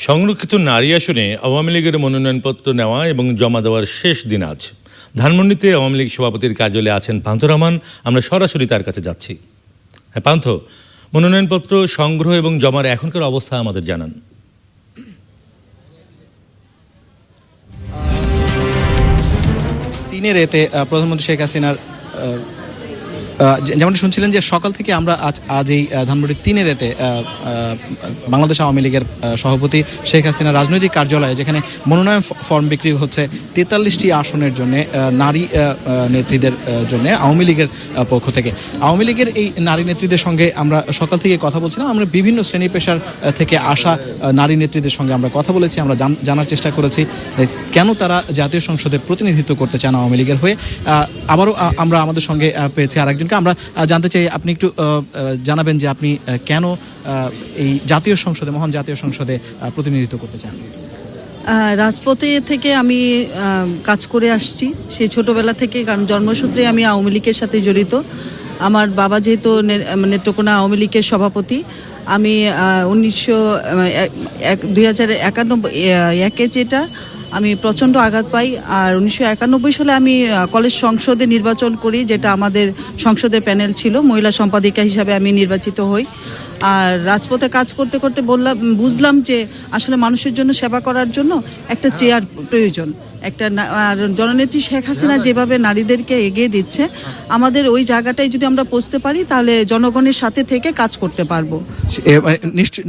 সংরক্ষিত নারী আসনে আওয়ামী লীগের মনোনয়নপত্র নেওয়া এবং জমা দেওয়ার শেষ দিন আজ। ধানমন্ডিতে আওয়ামী লীগ সভাপতির কার্যালয়ে আছেন পান্থ রহমান। আমরা সরাসরি তার কাছে যাচ্ছি। হ্যাঁ পান্থ, মনোনয়নপত্র সংগ্রহ এবং জমার এখনকার অবস্থা আমাদের জানান। তিনের এতে প্রধানমন্ত্রী শেখ হাসিনার যেমন শুনছিলেন যে সকাল থেকে আমরা আজ এই ধানমন্ডির তিনের এতে বাংলাদেশ আওয়ামী লীগের সভাপতি শেখ হাসিনা রাজনৈতিক কার্যালয়ে, যেখানে মনোনয়ন ফর্ম বিক্রি হচ্ছে 43টি আসনের জন্য নারী নেত্রীদের জন্য আওয়ামী লীগের পক্ষ থেকে। আওয়ামী লীগের এই নারী নেত্রীদের সঙ্গে আমরা সকাল থেকে কথা বলছিলাম। আমরা বিভিন্ন শ্রেণী পেশার থেকে আসা নারী নেত্রীদের সঙ্গে আমরা কথা বলেছি। আমরা জানার চেষ্টা করেছি কেন তারা জাতীয় সংসদে প্রতিনিধিত্ব করতে চান আওয়ামী লীগের হয়ে। আবারও আমরা আমাদের সঙ্গে পেয়েছি আরেকজন। আমরা জানতে চাই, আপনি একটু জানাবেন যে আপনি কেন এই জাতীয় সংসদে, মহান জাতীয় সংসদে প্রতিনিধিত্ব করতে চান? রাজপথে থেকে আমি কাজ করে আসছি সেই ছোটবেলা থেকে, কারণ জন্মসূত্রে আমি আওয়ামী লীগের সাথে জড়িত। আমার বাবা যেহেতু নেত্রকোনা আওয়ামী লীগের সভাপতি, আমি 2091 যেটা আমি প্রচণ্ড আঘাত পাই। আর 1991 সালে আমি কলেজ সংসদে নির্বাচন করি, যেটা আমাদের সংসদের প্যানেল ছিল। মহিলা সম্পাদিকা হিসাবে আমি নির্বাচিত হই। আর রাজপথে কাজ করতে করতে বুঝলাম যে আসলে মানুষের জন্য সেবা করার জন্য একটা চেয়ার প্রয়োজন। আর জননেত্রী শেখ হাসিনা যেভাবে নারীদেরকে এগিয়ে দিচ্ছে, আমাদের ওই জায়গাটায় যদি আমরা পৌঁছতে পারি তাহলে জনগণের সাথে থেকে কাজ করতে পারবো।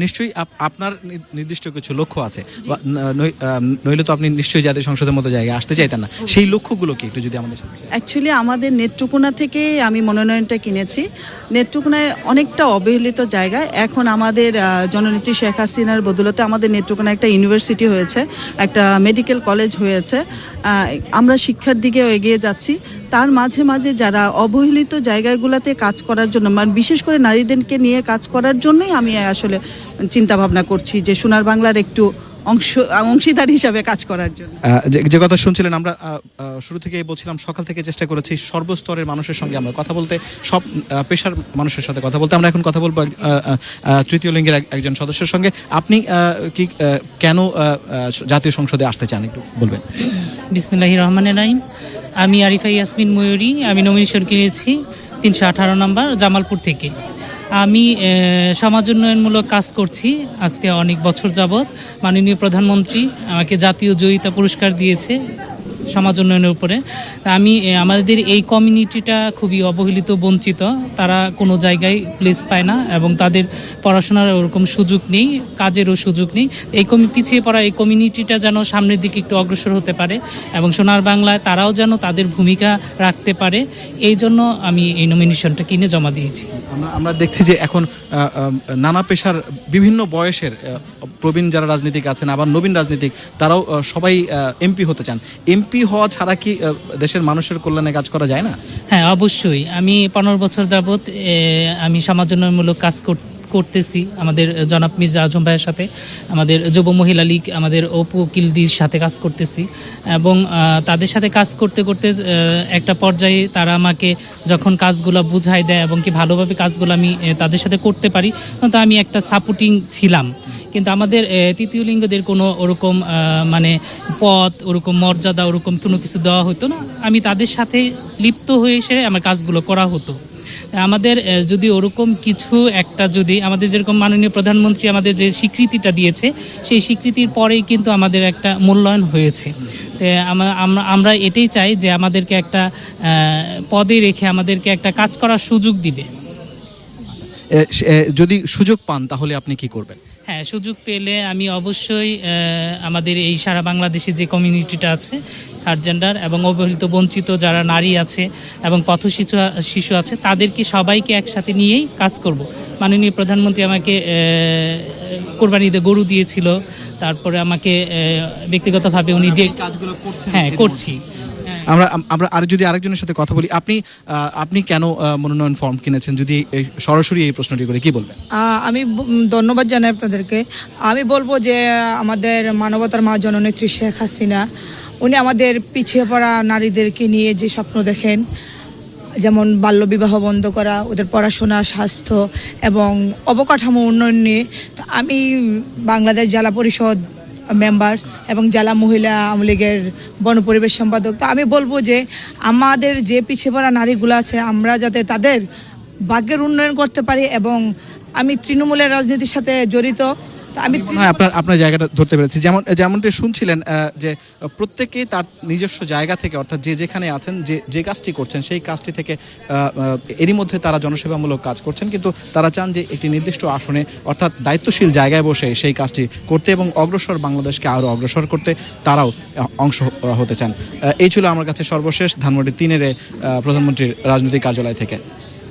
নিশ্চয়ই আপনার নির্দিষ্ট কিছু লক্ষ্য আছে, নইলে তো আপনি নিশ্চয়ই জাতীয় সংসদের মতো জায়গায় আসতে চাইতেন না। সেই লক্ষ্যগুলো কি একটু যদি আমাদের? অ্যাকচুয়ালি আমাদের নেত্রকোনা থেকে আমি মনোনয়নটা কিনেছি। নেত্রকোনায় অনেকটা অবহেলিত জায়গা। এখন আমাদের জননেত্রী শেখ হাসিনার বদৌলতে আমাদের নেত্রকোনা একটা ইউনিভার্সিটি হয়েছে, একটা মেডিকেল কলেজ হয়েছে। আমরা শিক্ষার দিকে এগিয়ে যাচ্ছি। তার মাঝে মাঝে যারা অবহেলিত জায়গাগুলোতে কাজ করার জন্য, মানে বিশেষ করে নারীদেরকে নিয়ে কাজ করার জন্যই আমি আসলে চিন্তা ভাবনা করছি যে সোনার বাংলার একটু অংশীদার হিসাবে কাজ করার জন্য। যে কথা শুনছিলেন, আমরা শুরু থেকেই বলছিলাম, সকাল থেকে চেষ্টা করেছি সর্বস্তরের মানুষের সঙ্গে আমরা কথা বলতে, সব পেশার মানুষের সাথে কথা বলতে। আমরা এখন কথা বলবো তৃতীয় লিঙ্গের একজন সদস্যের সঙ্গে। আপনি কি কেন জাতীয় সংসদে আসতে চান একটু বলবেন? বিসমিল্লাহির রহমানির রহিম। আমি আরিফা ইয়াসমিন ময়ূরী। আমি নমিনেশন কিনেছি 318 নম্বর জামালপুর থেকে। আমি সমাজ উন্নয়নমূলক কাজ করছি আজকে অনেক বছর যাবৎ। মাননীয় প্রধানমন্ত্রী আমাকে জাতীয় জয়িতা পুরস্কার দিয়েছে সমাজ উন্নয়নের উপরে। আমি আমাদের এই কমিউনিটিটা খুবই অবহেলিত, বঞ্চিত। তারা কোনো জায়গায় প্লেস পায় না এবং তাদের পড়াশোনার ওরকম সুযোগ নেই, কাজেরও সুযোগ নেই। এই পিছিয়ে পড়া এই কমিউনিটিটা যেন সামনের দিকে একটু অগ্রসর হতে পারে এবং সোনার বাংলায় তারাও যেন তাদের ভূমিকা রাখতে পারে, এই জন্য আমি এই নমিনেশনটা কিনে জমা দিয়েছি। আমরা দেখছি যে এখন নানা পেশার বিভিন্ন বয়সের প্রবীণ যারা রাজনীতিক আছেন, আবার নবীন রাজনীতিক, তারাও সবাই এমপি হতে চান। এমপি হওয়া ছাড়া কি দেশের মানুষের কল্যাণে কাজ করা যায় না? হ্যাঁ, অবশ্যই। আমি 15 বছর যাবৎ আমি সমাজ উন্নয়নমূলক কাজ করতেছি আমাদের জনাব মির্জা আজম ভাইয়ের সাথে, আমাদের যুব মহিলা লীগ, আমাদের অপু কিলদির সাথে কাজ করতেছি এবং তাদের সাথে কাজ করতে করতে একটা পর্যায়ে তারা আমাকে যখন কাজগুলো বুঝাই দেয় এবং কি ভালোভাবে কাজগুলো আমি তাদের সাথে করতে পারি, তো আমি একটা সাপোর্টিং ছিলাম। কিন্তু আমাদের তৃতীয় লিঙ্গদের কোনো ওরকম মানে পদ, ওরকম মর্যাদা, ওরকম কোনো কিছু দেওয়া হতো না। আমি তাদের সাথে লিপ্ত হয়ে এসে আমার কাজগুলো করা হতো। আমাদের যদি ওরকম কিছু একটা, যদি আমাদের যেরকম মাননীয় প্রধানমন্ত্রী আমাদের যে স্বীকৃতিটা দিয়েছে, সেই স্বীকৃতির পরেই কিন্তু আমাদের একটা মূল্যায়ন হয়েছে। আমরা এটাই চাই যে আমাদেরকে একটা পদে রেখে আমাদেরকে একটা কাজ করার সুযোগ দিবে। যদি সুযোগ পান তাহলে আপনি কি করবেন? হ্যাঁ, সুযোগ পেলে আমি অবশ্যই আমাদের এই সারা বাংলাদেশে যে কমিউনিটিটা আছে, থার্ড জেন্ডার এবং অবহেলিত বঞ্চিত যারা নারী আছে এবং পথ শিশু আছে, তাদেরকে সবাইকে একসাথে নিয়েই কাজ করব। মাননীয় প্রধানমন্ত্রী আমাকে কোরবানিতে গরু দিয়েছিল, তারপরে আমাকে ব্যক্তিগতভাবে উনি কাজগুলো করছেন? হ্যাঁ, করছি। আমরা আর যদি আরেকজনের সাথে কথা বলি, আপনি কেন মনোনয়ন ফর্ম কিনেছেন, যদি সরাসরি এই প্রশ্নটি করে কি বলবেন? আমি ধন্যবাদ জানাই আপনাদেরকে। আমি বলবো যে আমাদের মানবতার মা জননেত্রী শেখ হাসিনা, উনি আমাদের পিছিয়ে পড়া নারীদেরকে নিয়ে যে স্বপ্ন দেখেন, যেমন বাল্যবিবাহ বন্ধ করা, ওদের পড়াশোনা, স্বাস্থ্য এবং অবকাঠামো উন্নয়ন নিয়ে, তো আমি বাংলাদেশ জেলা পরিষদ মেম্বার এবং জেলা মহিলা আওয়ামী লীগের বনপরিবেশ সম্পাদক। তো আমি বলবো যে আমাদের যে পিছিয়ে পড়া নারীগুলো আছে আমরা যাতে তাদের ভাগ্যের উন্নয়ন করতে পারি, এবং আমি তৃণমূলের রাজনীতির সাথে জড়িত, তো আমি মনে হয় আপনার জায়গাটা ধরতে পেরেছি। যেমনটি শুনছিলেন যে প্রত্যেকেই তার নিজস্ব জায়গা থেকে, অর্থাৎ যে যেখানে আছেন, যে কাজটি করছেন সেই কাজটি থেকে এরই মধ্যে তারা জনসেবামূলক কাজ করছেন, কিন্তু তারা চান যে একটি নির্দিষ্ট আসনে অর্থাৎ দায়িত্বশীল জায়গায় বসে সেই কাজটি করতে এবং অগ্রসর বাংলাদেশকে আরও অগ্রসর করতে তারাও অংশ হতে চান। এই ছিল আমার কাছে সর্বশেষ ধানমন্ডি 3-এর প্রধানমন্ত্রীর রাজনৈতিক কার্যালয় থেকে।